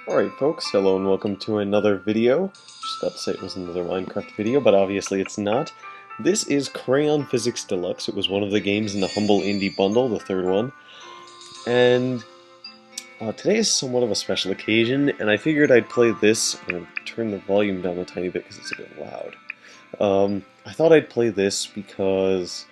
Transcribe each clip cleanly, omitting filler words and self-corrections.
Alright folks, hello and welcome to another video. Just about to say it was another Minecraft video, but obviously it's not. This is Crayon Physics Deluxe. It was one of the games in the Humble Indie Bundle, the third one. And today is somewhat of a special occasion, and I figured I'd play this. I'm going to turn the volume down a tiny bit because it's a bit loud. I thought I'd play this because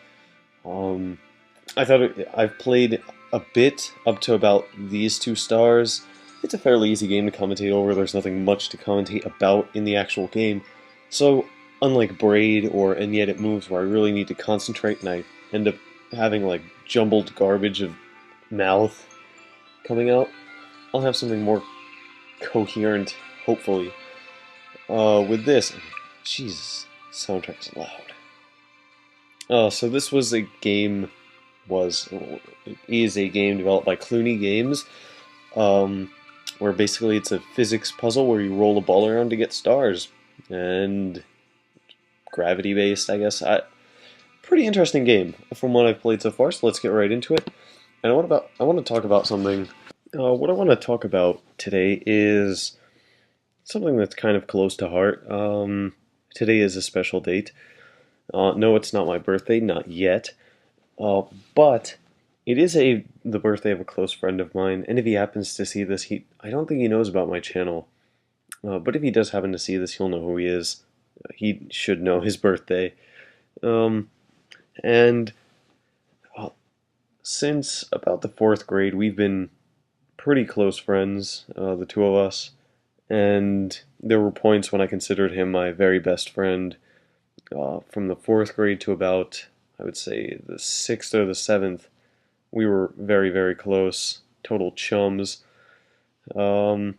I've played a bit up to about these two stars. It's a fairly easy game to commentate over. There's nothing much to commentate about in the actual game. So, unlike Braid or And Yet It Moves, where I really need to concentrate and I end up having like jumbled garbage of mouth coming out, I'll have something more coherent, hopefully. With this, Jesus, soundtrack's loud. So this was a game, is a game developed by Clooney Games, where basically it's a physics puzzle where you roll a ball around to get stars, and gravity-based, I guess. Pretty interesting game from what I've played so far. So let's get right into it. And I want to talk about something. What I want to talk about today is something that's kind of close to heart. Today is a special date. No, it's not my birthday, not yet. But it is the birthday of a close friend of mine, and if he happens to see this, I don't think he knows about my channel. But if he does happen to see this, he'll know who he is. He should know his birthday. And since about the 4th grade, we've been pretty close friends, the two of us. And there were points when I considered him my very best friend. From the 4th grade to about, I would say, the 6th or the 7th, we were very, very close, total chums. And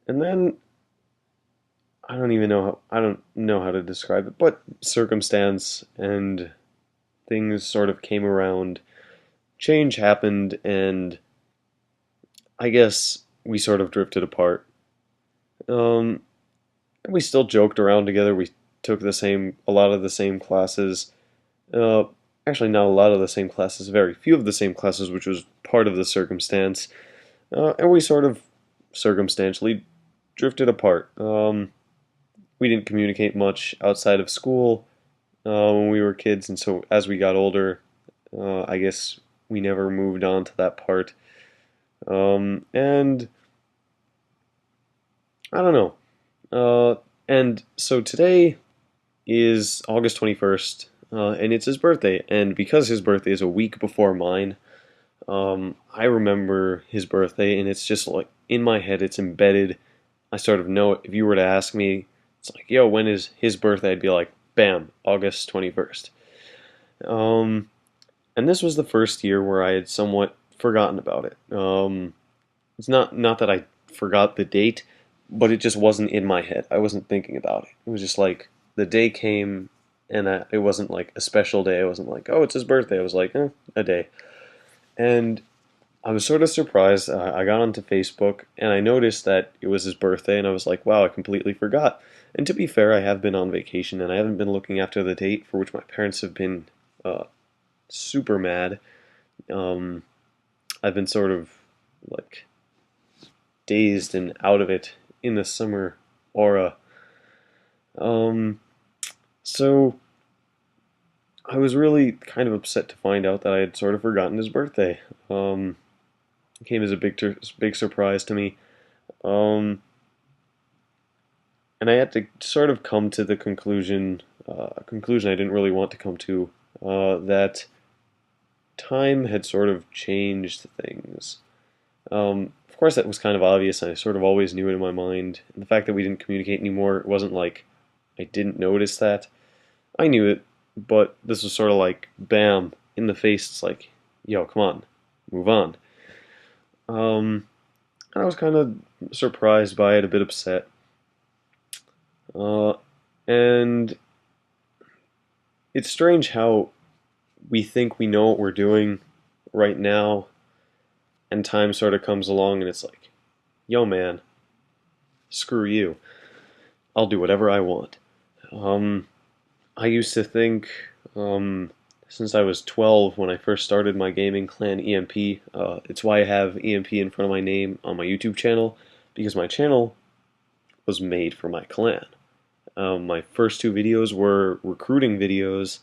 then I don't know how to describe it, but circumstance and things sort of came around. Change happened, and I guess we sort of drifted apart. We still joked around together. We took a lot of the same classes. Actually, not a lot of the same classes, very few of the same classes, which was part of the circumstance. And we sort of circumstantially drifted apart. We didn't communicate much outside of school when we were kids, and so as we got older, I guess we never moved on to that part. And I don't know. And so today is August 21st, and it's his birthday. And because his birthday is a week before mine, I remember his birthday, and it's just like in my head, it's embedded. I sort of know it. If you were to ask me, it's like, yo, when is his birthday? I'd be like, bam, August 21st. And this was the first year where I had somewhat forgotten about it. It's not that I forgot the date, but it just wasn't in my head. I wasn't thinking about it. It was just like the day came, and it wasn't like a special day. I wasn't like, oh, it's his birthday. I was like, a day. And I was sort of surprised. I got onto Facebook, and I noticed that it was his birthday, and I was like, wow, I completely forgot. And to be fair, I have been on vacation, and I haven't been looking after the date, for which my parents have been super mad. I've been sort of like dazed and out of it in the summer aura. So I was really kind of upset to find out that I had sort of forgotten his birthday. It came as a big surprise to me. And I had to sort of come to the conclusion, a conclusion I didn't really want to come to, that time had sort of changed things. Of course, that was kind of obvious, and I sort of always knew it in my mind. And the fact that we didn't communicate anymore, it wasn't like I didn't notice that. I knew it, but this was sort of like, bam, in the face. It's like, yo, come on, move on. And I was kind of surprised by it, a bit upset. And it's strange how we think we know what we're doing right now, and time sort of comes along and it's like, yo man, screw you. I'll do whatever I want. I used to think since I was 12 when I first started my gaming clan EMP. It's why I have EMP in front of my name on my YouTube channel, because my channel was made for my clan. My first two videos were recruiting videos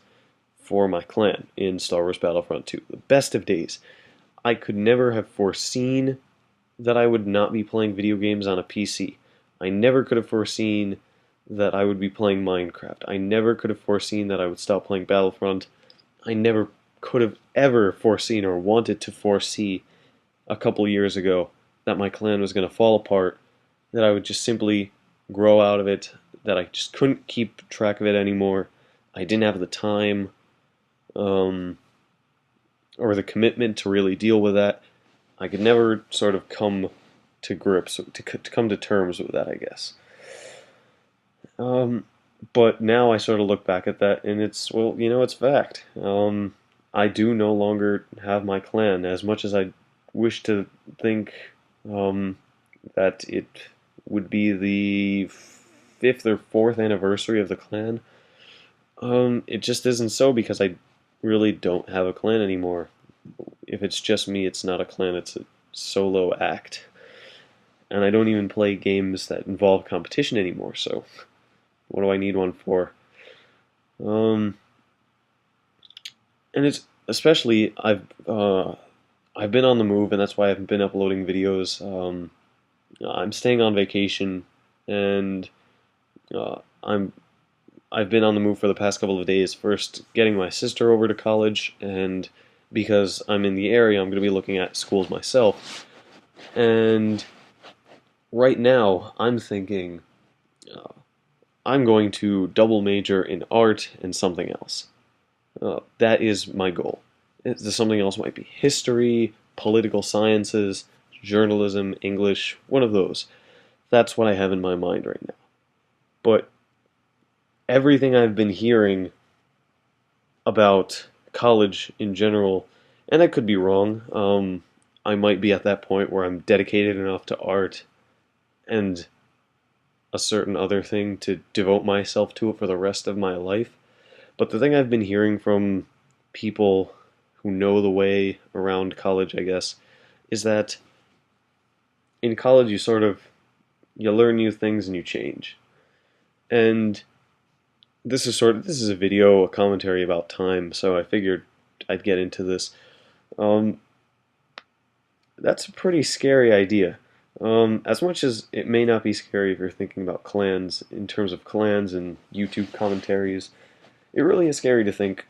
for my clan in Star Wars Battlefront 2. The best of days. I could never have foreseen that I would not be playing video games on a PC. I never could have foreseen that I would be playing Minecraft. I never could have foreseen that I would stop playing Battlefront. I never could have ever foreseen or wanted to foresee a couple years ago that my clan was going to fall apart, that I would just simply grow out of it, that I just couldn't keep track of it anymore. I didn't have the time or the commitment to really deal with that. I could never sort of come to grips, to come to terms with that, I guess. But now I sort of look back at that, and it's, well, it's fact. I do no longer have my clan. As much as I wish to think that it would be the 5th or 4th anniversary of the clan, it just isn't so, because I really don't have a clan anymore. If it's just me, it's not a clan, it's a solo act. And I don't even play games that involve competition anymore, so what do I need one for? And it's especially I've been on the move, and that's why I haven't been uploading videos. I'm staying on vacation, and I've been on the move for the past couple of days. First, getting my sister over to college, and because I'm in the area, I'm going to be looking at schools myself. And right now, I'm thinking I'm going to double major in art and something else. That is my goal. Something else might be history, political sciences, journalism, English, one of those. That's what I have in my mind right now. But everything I've been hearing about college in general, and I could be wrong, I might be at that point where I'm dedicated enough to art and a certain other thing to devote myself to it for the rest of my life. But the thing I've been hearing from people who know the way around college, I guess, is that in college you learn new things and you change. And this is a video, a commentary about time, so I figured I'd get into this. That's a pretty scary idea. As much as it may not be scary if you're thinking about clans, in terms of clans and YouTube commentaries, it really is scary to think.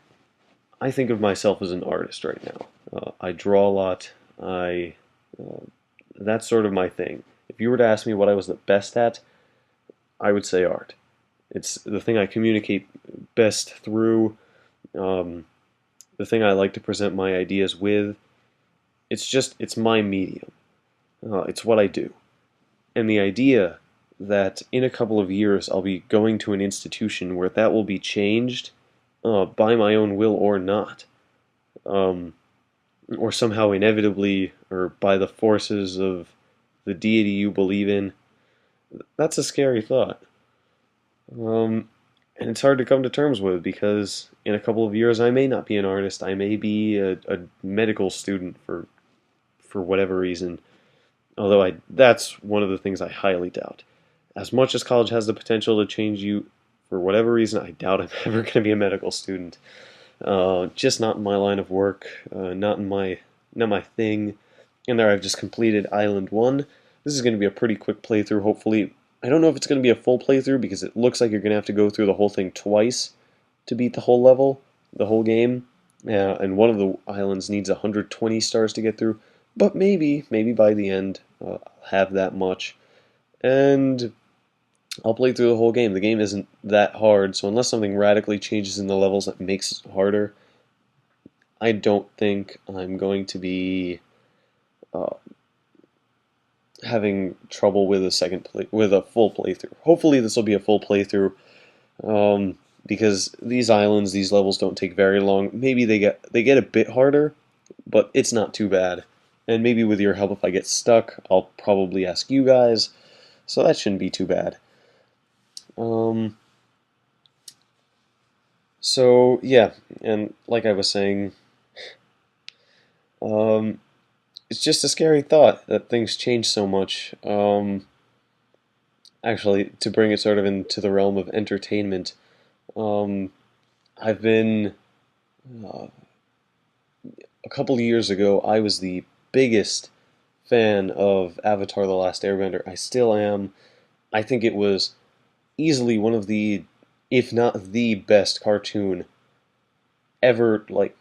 I think of myself as an artist right now. I draw a lot. That's sort of my thing. If you were to ask me what I was the best at, I would say art. It's the thing I communicate best through, the thing I like to present my ideas with. It's my medium. It's what I do. And the idea that in a couple of years I'll be going to an institution where that will be changed by my own will or not, or somehow inevitably, or by the forces of the deity you believe in, that's a scary thought. And it's hard to come to terms with, because in a couple of years I may not be an artist. I may be a medical student for whatever reason. Although that's one of the things I highly doubt. As much as college has the potential to change you, for whatever reason, I doubt I'm ever going to be a medical student. Just not in my line of work, not my thing. And there I've just completed Island 1. This is going to be a pretty quick playthrough, hopefully. I don't know if it's going to be a full playthrough, because it looks like you're going to have to go through the whole thing twice to beat the whole level, the whole game. And one of the islands needs 120 stars to get through. But maybe by the end, I'll have that much. And I'll play through the whole game. The game isn't that hard, so unless something radically changes in the levels that makes it harder, I don't think I'm going to be having trouble with a full playthrough. Hopefully this will be a full playthrough, because these islands, these levels don't take very long. Maybe they get a bit harder, but it's not too bad. And maybe with your help, if I get stuck, I'll probably ask you guys, so that shouldn't be too bad. So yeah, and like I was saying, um, it's just a scary thought that things change so much. Actually, to bring it sort of into the realm of entertainment, um, I've been uh, a couple of years ago. I was the biggest fan of Avatar: The Last Airbender. I still am. I think it was easily one of the, if not the best cartoon ever, like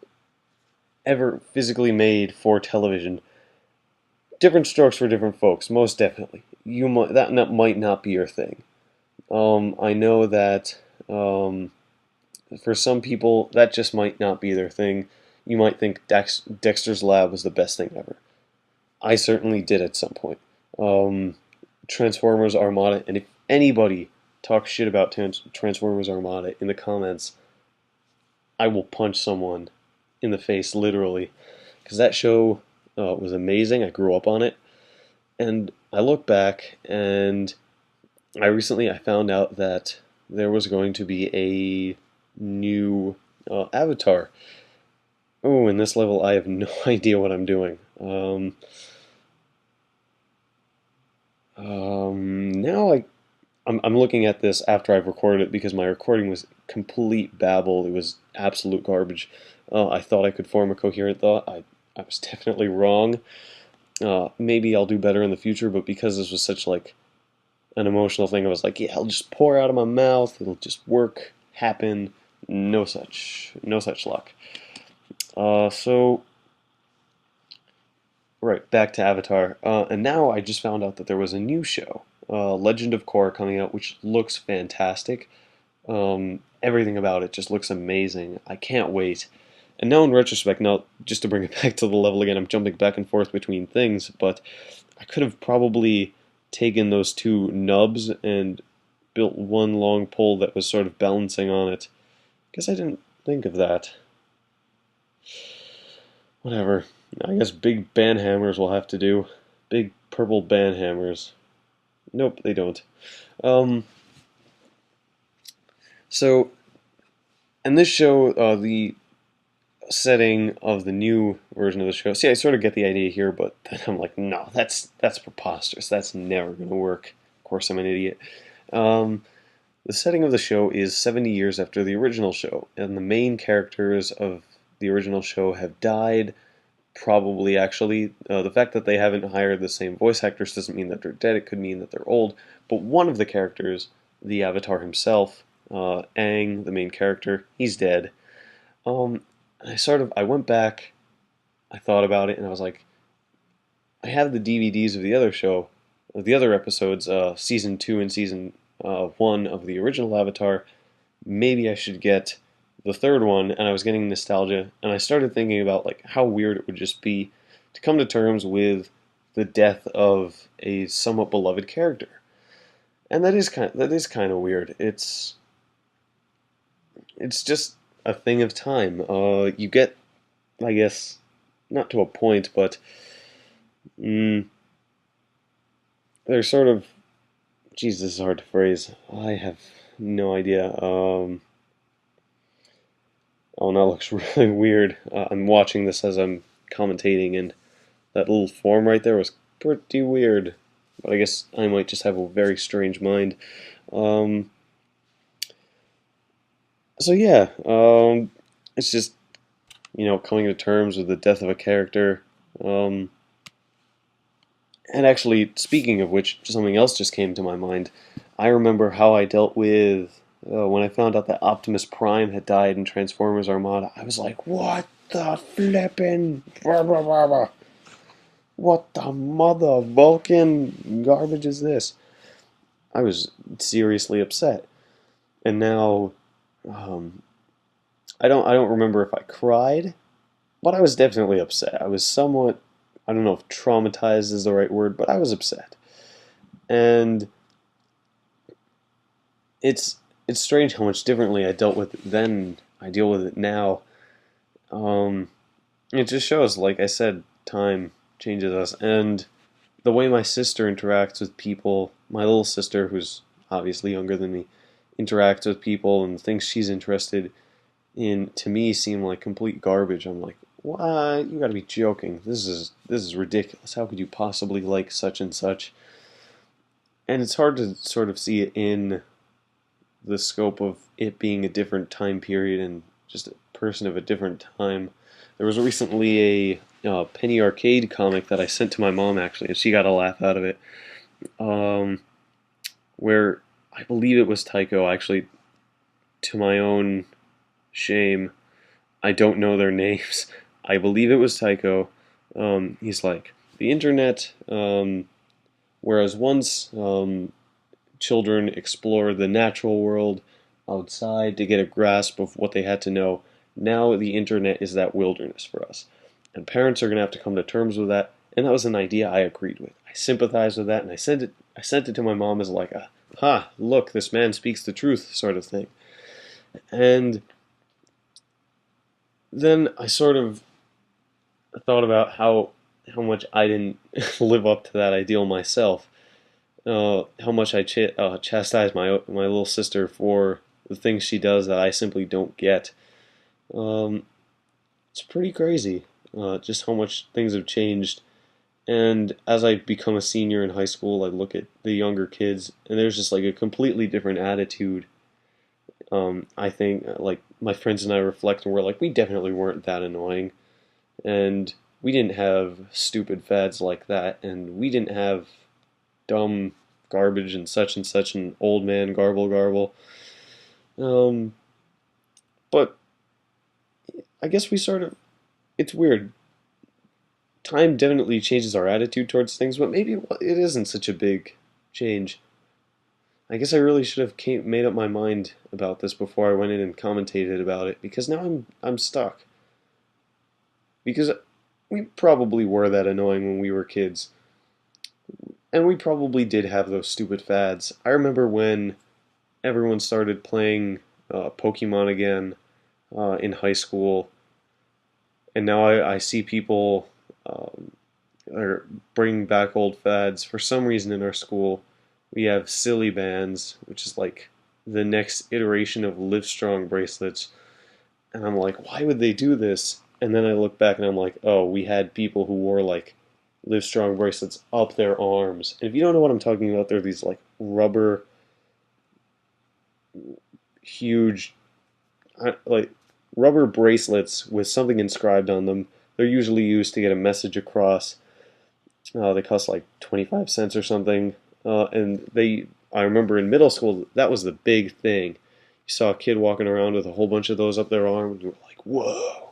ever physically made for television. Different strokes for different folks, most definitely. That might not be your thing. I know that for some people that just might not be their thing. You might think Dexter's Lab was the best thing ever. I certainly did at some point. Um, Transformers Armada, and if anybody talks shit about Transformers Armada in the comments, I will punch someone in the face, literally, because that show was amazing. I grew up on it, and I look back, and I found out that there was going to be a new Avatar. Oh, in this level, I have no idea what I'm doing. Now I'm looking at this after I've recorded it because my recording was complete babble. It was absolute garbage. I thought I could form a coherent thought. I was definitely wrong. Maybe I'll do better in the future, but because this was such like an emotional thing, I was like, yeah, I'll just pour out of my mouth. It'll just work, happen. No such luck. So right, back to Avatar. And now I just found out that there was a new show, Legend of Korra, coming out, which looks fantastic. Everything about it just looks amazing. I can't wait. And now in retrospect, now just to bring it back to the level again, I'm jumping back and forth between things, but I could have probably taken those two nubs and built one long pole that was sort of balancing on it. Guess I didn't think of that. Whatever. I guess big band hammers will have to do. Big purple band hammers. Nope, they don't. Um, so, in this show, the setting of the new version of the show. See, I sort of get the idea here, but then I'm like, no, that's preposterous. That's never going to work. Of course, I'm an idiot. Um, the setting of the show is 70 years after the original show, and the main characters of the original show have died. Probably, actually. The fact that they haven't hired the same voice actors doesn't mean that they're dead. It could mean that they're old. But one of the characters, the Avatar himself, Aang, the main character, he's dead. Um, I went back, I thought about it, and I was like, I have the DVDs of the other show, of the other episodes, season 2 and season 1 of the original Avatar. Maybe I should get the third one, and I was getting nostalgia, and I started thinking about like how weird it would just be to come to terms with the death of a somewhat beloved character. And that is kind of weird. It's just a thing of time. You get, I guess, not to a point, but mm, there's sort of, geez, this is hard to phrase. I have no idea. Oh, that looks really weird. I'm watching this as I'm commentating, and that little form right there was pretty weird. But I guess I might just have a very strange mind. Um, so yeah, it's just coming to terms with the death of a character. Um, and actually, speaking of which, something else just came to my mind. I remember how I dealt with when I found out that Optimus Prime had died in Transformers Armada. I was like, what the flippin'? What the mother Vulcan garbage is this? I was seriously upset. And now, um, I don't remember if I cried, but I was definitely upset. I was somewhat, I don't know if traumatized is the right word, but I was upset. And it's it's strange how much differently I dealt with it then I deal with it now. Um, it just shows, like I said, time changes us, and the way my sister interacts with people, my little sister, who's obviously younger than me, interacts with people and thinks she's interested. to me seem like complete garbage. I'm like, what? You got to be joking. This is ridiculous. How could you possibly like such and such? And it's hard to sort of see it in the scope of it being a different time period and just a person of a different time. There was recently a Penny Arcade comic that I sent to my mom actually, and she got a laugh out of it. Um, where I believe it was Tycho. Actually, to my own shame, I don't know their names. I believe it was Tycho. He's like the internet. Whereas once children explored the natural world outside to get a grasp of what they had to know, now the internet is that wilderness for us. And parents are going to have to come to terms with that. And that was an idea I agreed with. I sympathized with that, and I sent it to my mom as like a, ha, look, this man speaks the truth sort of thing. And then I sort of thought about how much I didn't live up to that ideal myself. How much I chastise my little sister for the things she does that I simply don't get. Um, it's pretty crazy, just how much things have changed. And as I become a senior in high school, I look at the younger kids, and there's just like a completely different attitude. I think like my friends and I reflect, and we're like, we definitely weren't that annoying, and we didn't have stupid fads like that, and we didn't have dumb garbage and such and old man garble garble. Um, but I guess we sort of, it's weird. Time definitely changes our attitude towards things, but maybe it isn't such a big change. I guess I really should have made up my mind about this before I went in and commentated about it, because now I'm stuck. Because we probably were that annoying when we were kids, and we probably did have those stupid fads. I remember when everyone started playing Pokemon again in high school, and now I see people um, are bringing back old fads. For some reason in our school, we have silly bands, which is like the next iteration of Livestrong bracelets. And I'm like, why would they do this? And then I look back and I'm like, oh, we had people who wore like Livestrong bracelets up their arms. And if you don't know what I'm talking about, they're these like rubber, huge, like rubber bracelets with something inscribed on them. They're usually used to get a message across. They cost like 25 cents or something. I remember in middle school, that was the big thing. You saw a kid walking around with a whole bunch of those up their arm, and you were like, whoa.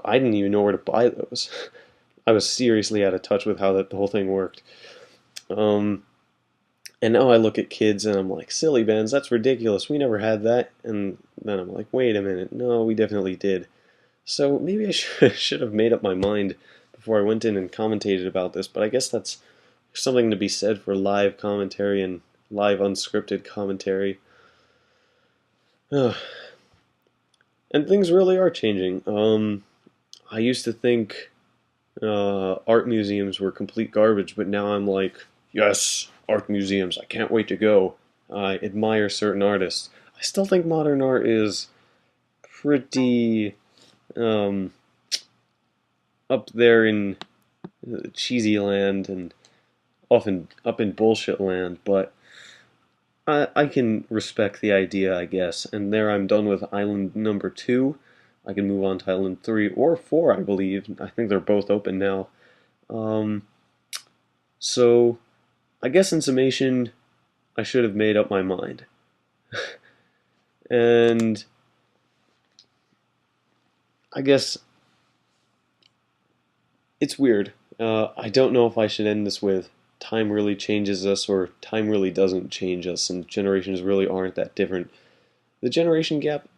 I didn't even know where to buy those. I was seriously out of touch with how the whole thing worked. Um, and now I look at kids and I'm like, silly bands, that's ridiculous. We never had that. And then I'm like, wait a minute. No, we definitely did. So maybe I should have made up my mind before I went in and commentated about this, but I guess that's something to be said for live commentary and live unscripted commentary. And things really are changing. I used to think art museums were complete garbage, but now I'm like, yes, art museums. I can't wait to go. I admire certain artists. I still think modern art is pretty um, up there in cheesy land and often up in bullshit land, but I can respect the idea, I guess. And there I'm done with island number 2. I can move on to island 3 or 4, I believe. I think they're both open now. Um, so, I guess in summation, I should have made up my mind. And I guess it's weird. I don't know if I should end this with time really changes us or time really doesn't change us and generations really aren't that different. The generation gap,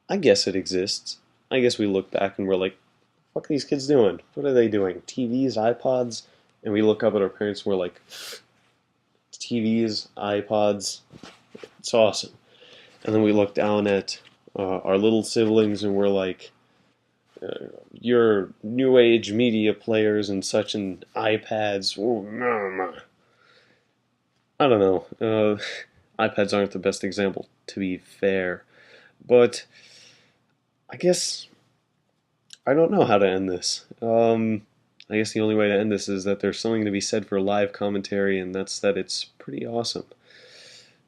I guess it exists. I guess we look back and we're like, what are these kids doing? What are they doing? TVs, iPods? And we look up at our parents and we're like, TVs, iPods, it's awesome. And then we look down at our little siblings and we're like, your new age media players and such and iPads. Ooh, I don't know. iPads aren't the best example, to be fair. But I guess I don't know how to end this. I guess the only way to end this is that there's something to be said for live commentary, and that's that it's pretty awesome.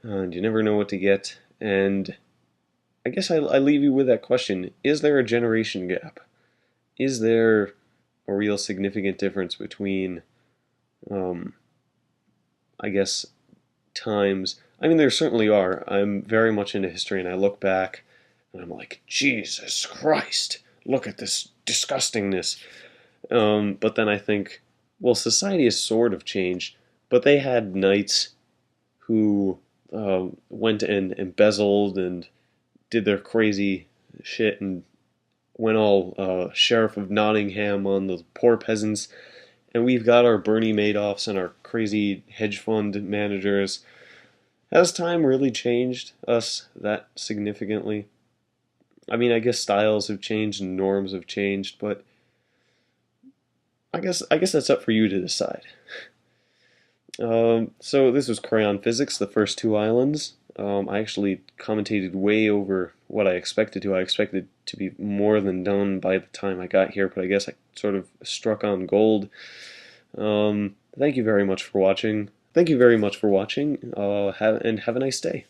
And you never know what to get. And I guess I leave you with that question. Is there a generation gap? Is there a real significant difference between, um, I guess, times? I mean, there certainly are. I'm very much into history, and I look back and I'm like, Jesus Christ, look at this disgustingness. But then I think, well, society has sort of changed, but they had knights who went and embezzled and did their crazy shit and went all Sheriff of Nottingham on the poor peasants. And we've got our Bernie Madoffs and our crazy hedge fund managers. Has time really changed us that significantly? I mean, I guess styles have changed and norms have changed, but I guess that's up for you to decide. So this was Crayon Physics, the first two islands. I actually commentated way over what I expected to. I expected to be more than done by the time I got here, but I guess I sort of struck on gold. Thank you very much for watching. Thank you very much for watching, and have a nice day.